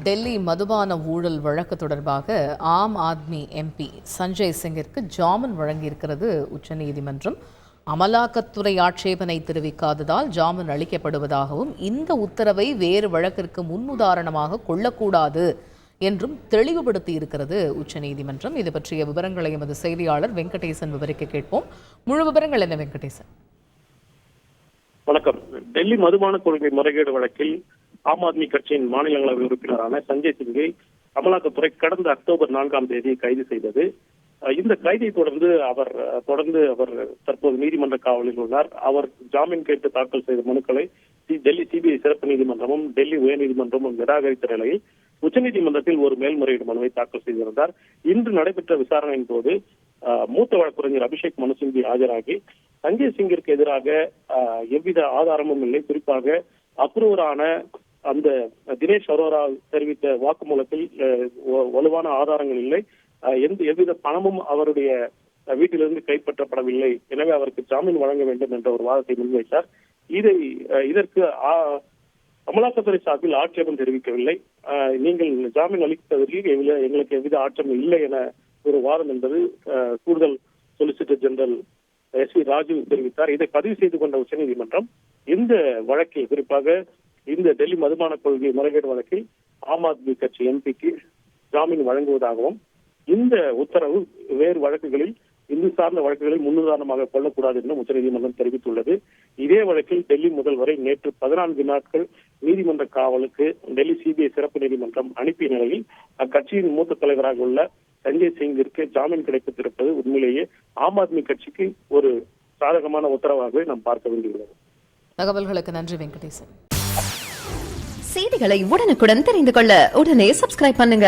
டெல்லி மதுபான ஊழல் வழக்கு தொடர்பாக ஆம் ஆத்மி எம்பி சஞ்சய் சிங்கிற்கு ஜாமீன் வழங்கியிருக்கிறது உச்சநீதிமன்றம். அமலாக்கத்துறை ஆட்சேபனை தெரிவிக்காததால் ஜாமீன் அளிக்கப்படுவதாகவும் இந்த உத்தரவை வேறு வழக்கிற்கு முன்னுதாரணமாக கொள்ளக்கூடாது என்றும் தெளிவுபடுத்தி இருக்கிறது உச்சநீதிமன்றம். இது பற்றிய விவரங்களை எமது செய்தியாளர் வெங்கடேசன் விவரிக்க கேட்போம். முழு விவரங்கள் என்ன வெங்கடேசன்? வணக்கம். டெல்லி மதுபான கொள்கை முறைகேடு வழக்கில் ஆம் ஆத்மி கட்சியின் மாநிலங்களவை உறுப்பினரான சஞ்சய் சிங்கை அமலாக்கத்துறை கடந்த அக்டோபர் 4 கைது செய்தது. இந்த கைதை தொடர்ந்து அவர் தற்போது நீதிமன்ற காவலில் உள்ளார். அவர் ஜாமீன் கேட்டு தாக்கல் செய்த மனுக்களை டெல்லி சிபிஐ சிறப்பு நீதிமன்றமும் டெல்லி உயர்நீதிமன்றமும் நிராகரித்த நிலையில் உச்சநீதிமன்றத்தில் ஒரு மேல்முறையீடு மனுவை தாக்கல் செய்திருந்தார். இன்று நடைபெற்ற விசாரணையின் போது மூத்த வழக்கறிஞர் அபிஷேக் மனு சிங்வி ஆஜராகி சஞ்சய் சிங்கிற்கு எதிராக எவ்வித ஆதாரமும் இல்லை, குறிப்பாக அப்ரூவரான அந்த தினேஷ் அரோரா தெரிவித்த வாக்குமூலத்தில் வலுவான ஆதாரங்கள் இல்லை, எவ்வித பணமும் அவருடைய வீட்டிலிருந்து கைப்பற்றப்படவில்லை, எனவே அவருக்கு ஜாமீன் வழங்க வேண்டும் என்ற ஒரு வாதத்தை முன்வைத்தார். இதற்கு அமலாக்கத்துறை சார்பில் ஆட்சேபம் தெரிவிக்கவில்லை. நீங்கள் ஜாமீன் அளித்தவர்கள் எங்களுக்கு எவ்வித ஆட்சேபம் இல்லை என ஒரு வாதம் என்பது கூடுதல் சொலிசிட்டர் ஜெனரல் எஸ்.வி. ராஜு தெரிவித்தார். இதை பதிவு செய்து கொண்ட உச்சநீதிமன்றம் இந்த வழக்கில், குறிப்பாக இந்த டெல்லி மதுபான கொள்கை முறைகேடு வழக்கில் ஆம் ஆத்மி கட்சி எம்பிக்கு ஜாமீன் வழங்குவதாகவும் இந்த உத்தரவு வேறு வழக்குகளில் இந்து சார்ந்த வழக்குகளில் முன்னுதாரணமாக கொள்ளக்கூடாது என்றும் உச்சநீதிமன்றம் தெரிவித்துள்ளது. இதே வழக்கில் டெல்லி முதல்வரை நேற்று 14 நாட்கள் நீதிமன்ற காவலுக்கு டெல்லி சிபிஐ சிறப்பு நீதிமன்றம் அனுப்பிய நிலையில் அக்கட்சியின் மூத்த தலைவராக உள்ள சஞ்சய் சிங்கிற்கு ஜாமீன் கிடைத்திருப்பது உண்மையிலேயே ஆம் ஆத்மி கட்சிக்கு ஒரு சாதகமான உத்தரவாகவே நாம் பார்க்க வேண்டியுள்ளது. தகவல்களுக்கு நன்றி வெங்கடேசன். செய்திகளை உடனுக்குடன் தெரிந்து கொள்ள உடனே சப்ஸ்கிரைப் பண்ணுங்க.